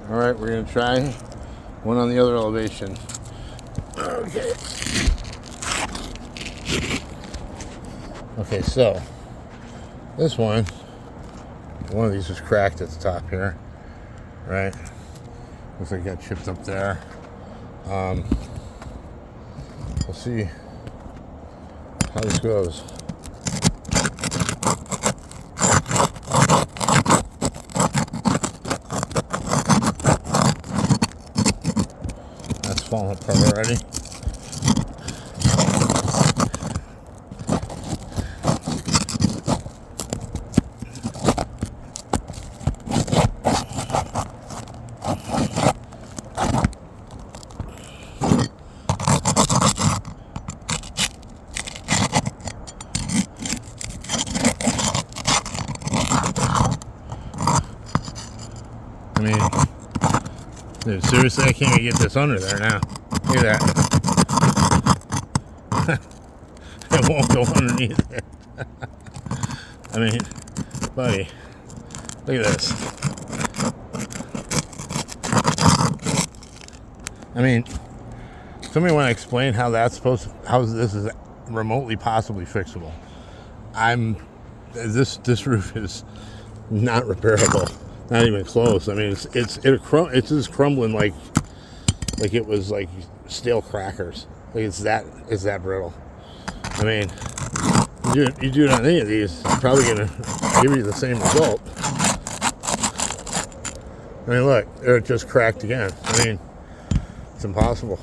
Alright, we're going to try one on the other elevation. Okay. Okay, so this one of these is cracked at the top here, right? Looks like it got chipped up there. We'll see how this goes. That's falling apart already. I mean, dude, seriously, I can't get this under there now. Look at that. It won't go underneath it. I mean, buddy, look at this. I mean, somebody want to explain how this is remotely possibly fixable? This roof is not repairable. Not even close. I mean, it's just crumbling like it was like stale crackers. Like it's that brittle. I mean, you do it on any of these, it's probably gonna give you the same result. I mean, look, it just cracked again. I mean, it's impossible.